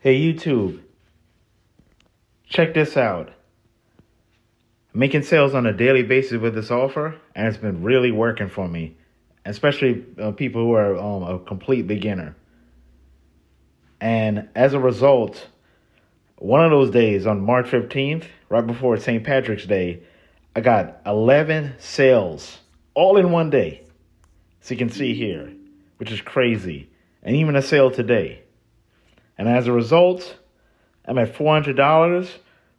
Hey YouTube, check this out. I'm making sales on a daily basis with this offer, and it's been really working for me, especially people who are a complete beginner. And as a result, one of those days on March 15th, right before St. Patrick's Day, I got 11 sales all in one day. So you can see here, which is crazy. And even a sale today. And as a result, I'm at $400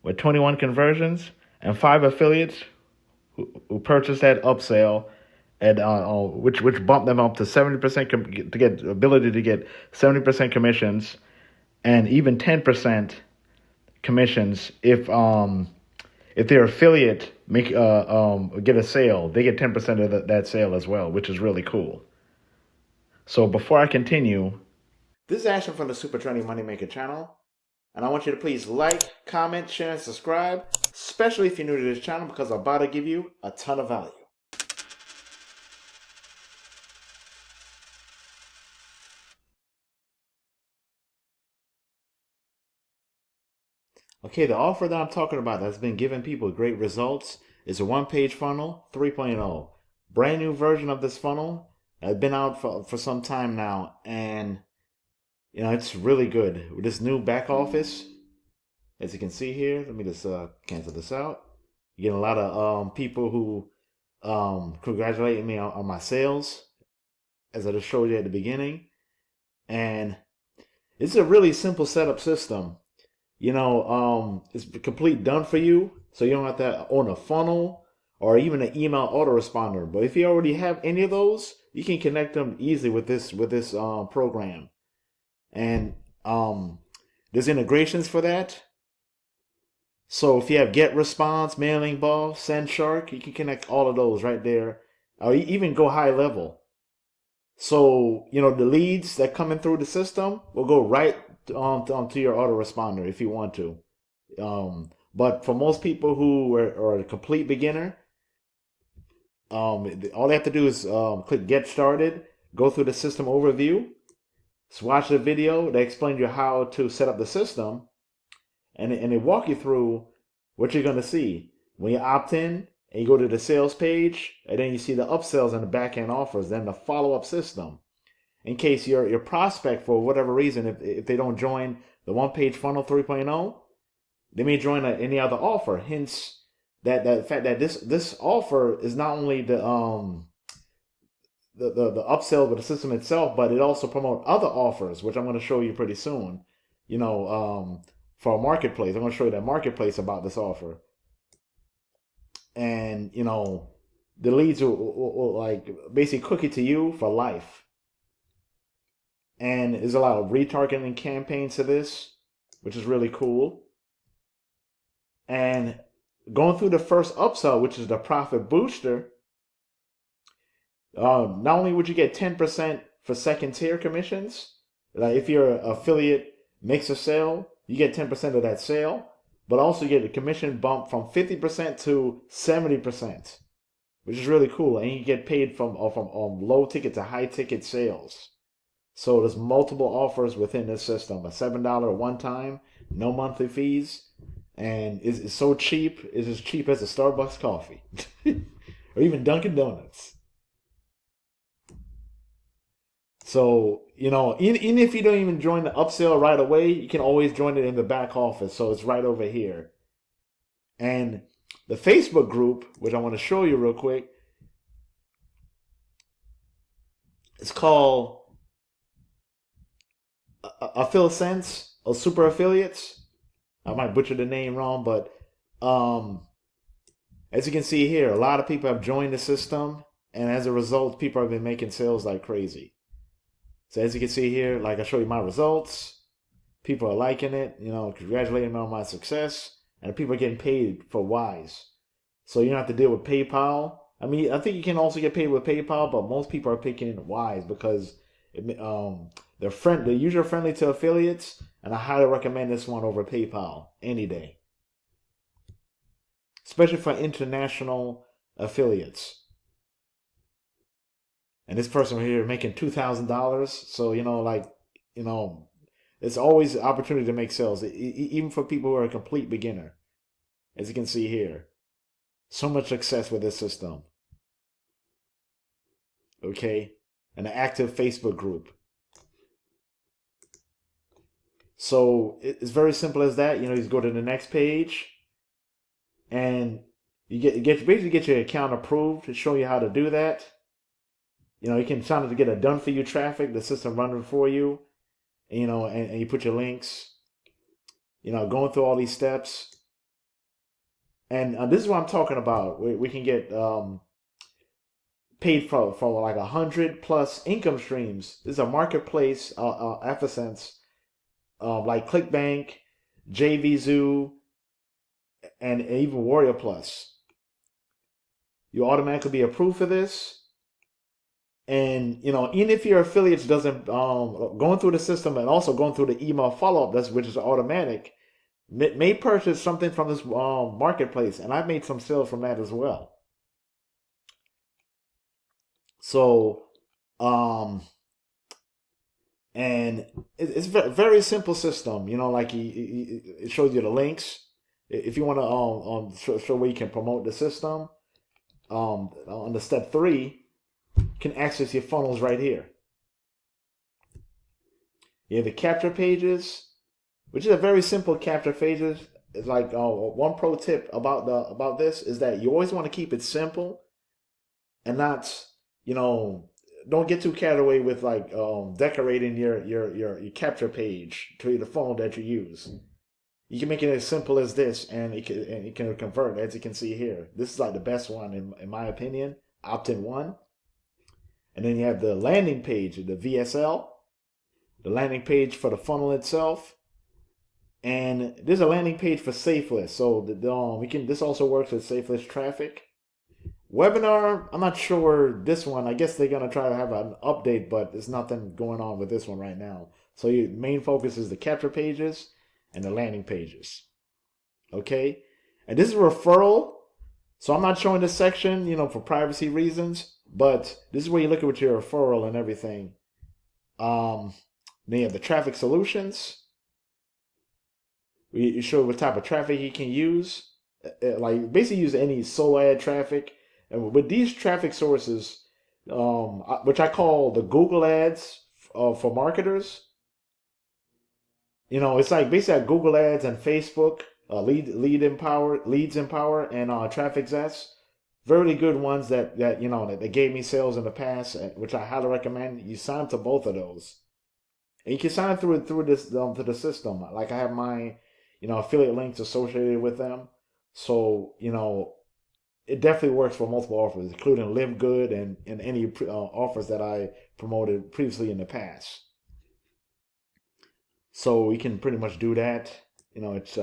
with 21 conversions and 5 affiliates who purchased that upsell, and which bumped them up to 70% to get ability to get 70% commissions, and even 10% commissions if their affiliate get a sale, they get 10% of that sale as well, which is really cool. So before I continue, this is Ashton from the Super Trendy Moneymaker channel. And I want you to please like, comment, share, and subscribe, especially if you're new to this channel, because I'm about to give you a ton of value. Okay, the offer that I'm talking about that's been giving people great results is a one-page funnel 3.0. Brand new version of this funnel. It's been out for some time now, and it's really good. With this new back office, as you can see here, let me just cancel this out. You get a lot of people who congratulating me on my sales, as I just showed you at the beginning. And it's a really simple setup system. It's complete done for you, so you don't have to own a funnel or even an email autoresponder. But if you already have any of those, you can connect them easily with this program. And there's integrations for that. So if you have Get Response, Mailing Ball, Send Shark, you can connect all of those right there, or even go high level. So, the leads that coming through the system will go right to your autoresponder if you want to. But for most people who are a complete beginner, all they have to do is click Get Started, go through the system overview, watch the video. They explain you how to set up the system, and they walk you through what you're going to see. When you opt in, and you go to the sales page, and then you see the upsells and the back end offers, then the follow-up system. In case your prospect, for whatever reason, if they don't join the one-page funnel 3.0, they may join any other offer. Hence, that fact that this offer is not only the upsell with the system itself, but it also promotes other offers, which I'm going to show you pretty soon. For a marketplace, I'm going to show you that marketplace about this offer. And the leads will like basically cook it to you for life. And there's a lot of retargeting campaigns to this, which is really cool. And going through the first upsell, which is the profit booster, not only would you get 10% for second tier commissions, like if your affiliate makes a sale, you get 10% of that sale, but also you get a commission bump from 50% to 70%, which is really cool. And you get paid from low ticket to high ticket sales. So there's multiple offers within this system. A $7 one time, no monthly fees, and it's so cheap. It's as cheap as a Starbucks coffee, or even Dunkin' Donuts. So even if you don't even join the upsell right away, you can always join it in the back office. So it's right over here. And the Facebook group, which I want to show you real quick, it's called Affiliate or Super Affiliates. I might butcher the name wrong, but as you can see here, a lot of people have joined the system, and as a result, people have been making sales like crazy. So as you can see here, like I show you my results, people are liking it, congratulating me on my success, and people are getting paid for Wise. So you don't have to deal with PayPal. I mean, I think you can also get paid with PayPal, but most people are picking Wise because they're user friendly to affiliates, and I highly recommend this one over PayPal any day, especially for international affiliates. And this person here making $2,000, so It's always an opportunity to make sales, even for people who are a complete beginner. As you can see here, so much success with this system. Okay, an active Facebook group. So it's very simple as that. You go to the next page, and you basically get your account approved to show you how to do that. You can sign up to get a done for you traffic, the system running for you. And you put your links. Going through all these steps. And this is what I'm talking about. We can get paid for like 100+ income streams. This is a marketplace, Efficient, like ClickBank, JVZoo, and even Warrior Plus. You automatically be approved for this. And even if your affiliates doesn't going through the system and also going through the email follow-up, which is automatic, may purchase something from this marketplace, and I've made some sales from that as well. So, and it's a very simple system. Like it shows you the links. If you want to show where you can promote the system, on the step 3, you can access your funnels right here. You have the capture pages, which is a very simple capture pages. It's like one pro tip about this is that you always want to keep it simple, and not don't get too carried away with like decorating your capture page to the funnel that you use. You can make it as simple as this, and it can convert, as you can see here. This is like the best one in my opinion, opt-in one. And then you have the landing page, the VSL, the landing page for the funnel itself, and there's a landing page for SafeList. So this also works with SafeList traffic. Webinar, I'm not sure this one. I guess they're gonna try to have an update, but there's nothing going on with this one right now. So your main focus is the capture pages and the landing pages. Okay, and this is referral. So I'm not showing this section, for privacy reasons, but this is where you look at your referral and everything. Then you have the traffic solutions. You show what type of traffic you can use. Like basically use any solo ad traffic. And with these traffic sources, which I call the Google ads for marketers, it's like basically like Google ads and Facebook, leads empower, and Traffic Zest. Very good ones that that gave me sales in the past, which I highly recommend. You sign up to both of those, and you can sign up through this to the system. Like I have my affiliate links associated with them, so it definitely works for multiple offers, including Live Good and any offers that I promoted previously in the past. So we can pretty much do that. It's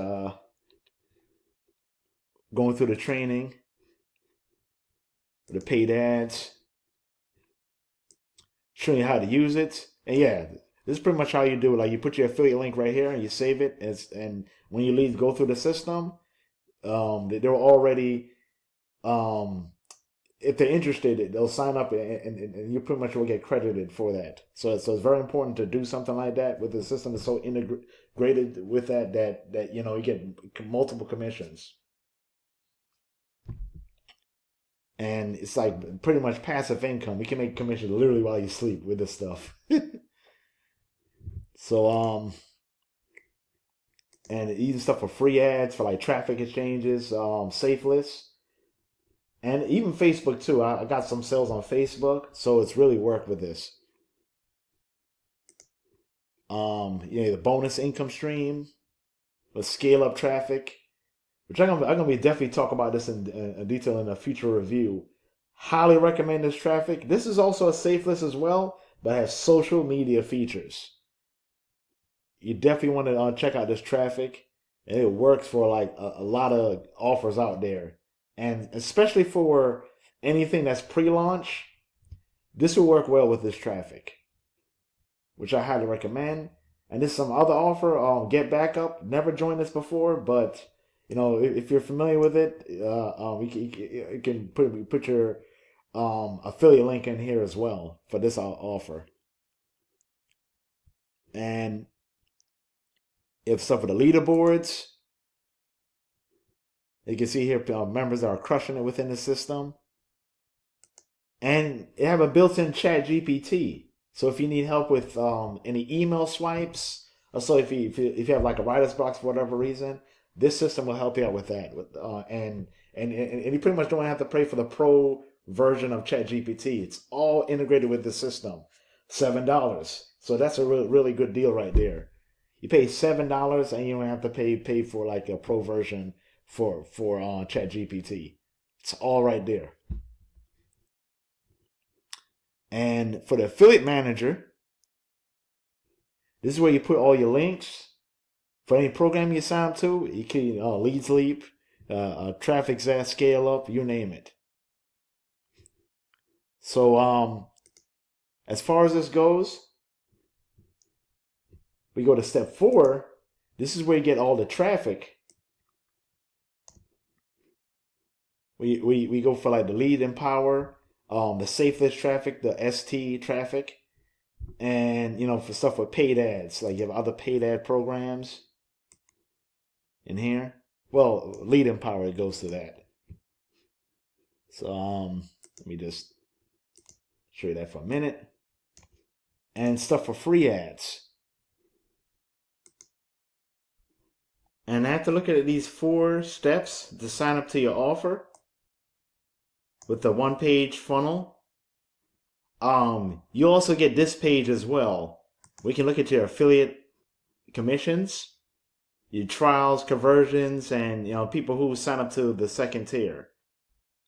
going through the training, the paid ads, showing you how to use it. And yeah, this is pretty much how you do it. Like you put your affiliate link right here and you save it. And when your leads go through the system, they're already if they're interested, they'll sign up, and you pretty much will get credited for that. So it's very important to do something like that with the system is so integrated with that you get multiple commissions, and it's like pretty much passive income. We can make commissions literally while you sleep with this stuff. So and even stuff for free ads for like traffic exchanges, SafeList. And even Facebook too. I got some sales on Facebook, so it's really worked with this. The bonus income stream, the scale up traffic, which I'm gonna be definitely talk about this in detail in a future review. Highly recommend this traffic. This is also a SafeList as well, but has social media features. You definitely want to check out this traffic, and it works for like a lot of offers out there. And especially for anything that's pre-launch, this will work well with this traffic, which I highly recommend. And this is some other offer, Get Backup. Never joined this before, but if you're familiar with it, you can put your affiliate link in here as well for this offer. And If stuff with the leaderboards, you can see here members that are crushing it within the system. And they have a built-in chat GPT. So if you need help with any email swipes, or so if you have like a writer's block for whatever reason, this system will help you out with that. And you pretty much don't have to pay for the pro version of chat GPT. It's all integrated with the system. $7. So that's a really good deal right there. You pay $7 and you don't have to pay for like a pro version for chat GPT. It's all right there. And for the affiliate manager, this is where you put all your links for any program you sign up to. You can Leads Leap, Traffic Zest, Scale Up, you name it. So as far as this goes, we go to step 4. This is where you get all the traffic. We go for like the lead and power, the safest traffic, the ST traffic, and for stuff with paid ads, like you have other paid ad programs in here. Well, lead and power, it goes to that. So let me just show you that for a minute. And stuff for free ads. And after looking at these 4 steps to sign up to your offer with the 1-page funnel, you also get this page as well. We can look at your affiliate commissions, your trials, conversions, and people who sign up to the 2nd tier.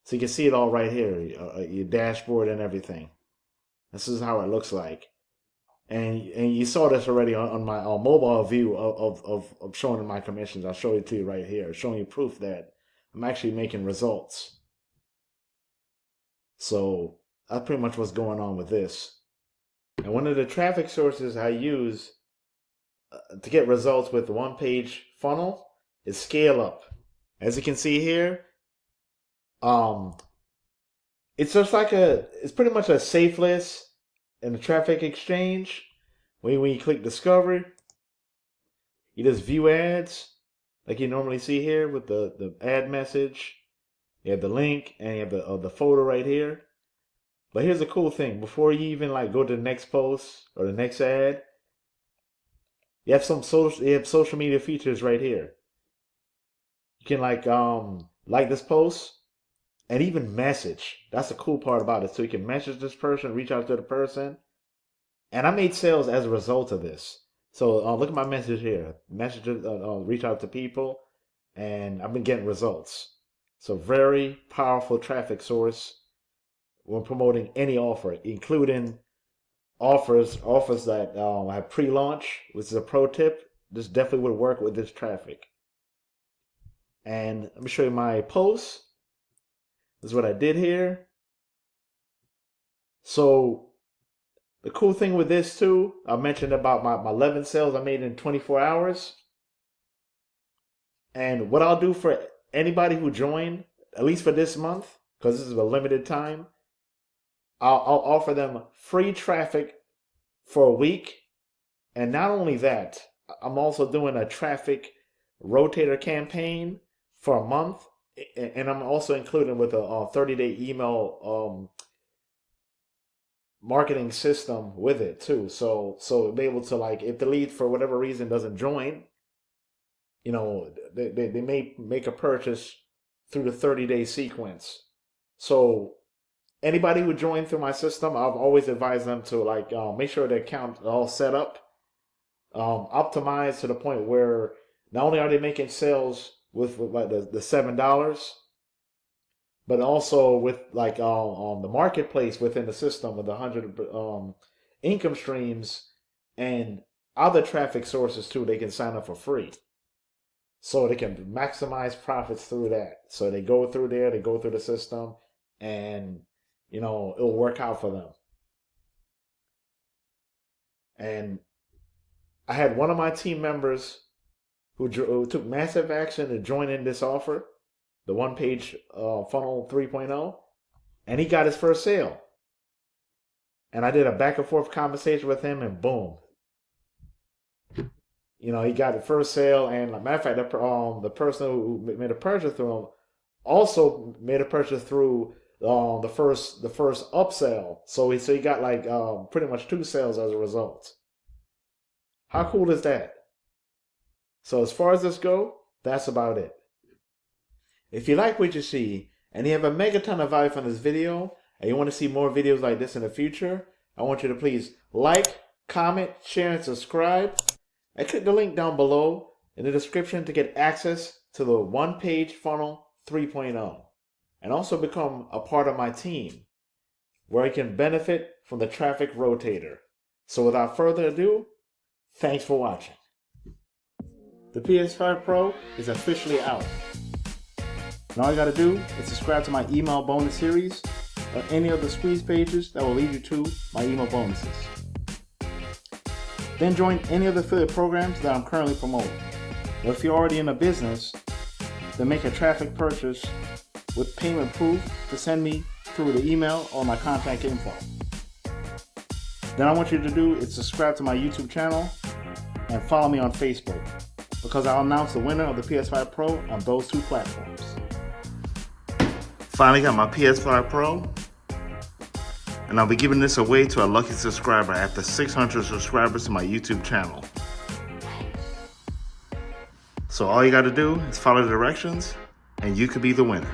So you can see it all right here, your dashboard and everything. This is how it looks like. And you saw this already on my mobile view of showing my commissions. I'll show it to you right here, showing you proof that I'm actually making results. So that's pretty much what's going on with this. And one of the traffic sources I use to get results with the 1-page funnel is Scale Up. As you can see here, it's just like it's pretty much a safe list in the traffic exchange. When you click discover, you just view ads like you normally see here with the ad message. You have the link and you have the photo right here. But here's the cool thing: before you even go to the next post or the next ad, you have social media features right here. You can like this post and even message. That's the cool part about it. So you can message this person, reach out to the person. And I made sales as a result of this. So look at my message here. Reach out to people, and I've been getting results. So very powerful traffic source when promoting any offer, including offers that have pre-launch, which is a pro tip. This definitely would work with this traffic. And let me show you my post. This is what I did here. So the cool thing with this too, I mentioned about my 11 sales I made in 24 hours. And what I'll do for anybody who joined, at least for this month, because this is a limited time, I'll offer them free traffic for a week. And not only that, I'm also doing a Traffic Rotator Campaign for a month. And I'm also including with a 30-day email marketing system with it too. So be able to if the lead for whatever reason doesn't join, they may make a purchase through the 30-day sequence. So anybody who joined through my system, I've always advised them to make sure their account is all set up, optimized to the point where not only are they making sales with the $7, but also with on the marketplace within the system with 100 income streams and other traffic sources too. They can sign up for free, so they can maximize profits through that. So they go through there, they go through the system, and it'll work out for them. And I had one of my team members who took massive action to join in this offer, the 1-page funnel 3.0, and he got his first sale. And I did a back and forth conversation with him, and boom, You know, he got the first sale, and like, matter of fact, the person who made a purchase through him also made a purchase through the first upsell. So he got like pretty much 2 sales as a result. How cool is that? So as far as this go, that's about it. If you like what you see and you have a megaton of value from this video and you want to see more videos like this in the future, I want you to please like, comment, share, and subscribe. And click the link down below in the description to get access to the one-page funnel 3.0 and also become a part of my team where you can benefit from the Traffic Rotator. So without further ado, thanks for watching. The PS5 Pro is officially out. And all you gotta do is subscribe to my email bonus series or any of the squeeze pages that will lead you to my email bonuses. Then join any of the affiliate programs that I'm currently promoting. Or if you're already in a business, then make a traffic purchase with payment proof to send me through the email or my contact info. Then I want you to do is subscribe to my YouTube channel and follow me on Facebook, because I'll announce the winner of the PS5 Pro on those 2 platforms. Finally got my PS5 Pro, and I'll be giving this away to a lucky subscriber after 600 subscribers to my YouTube channel. So all you gotta do is follow the directions and you could be the winner.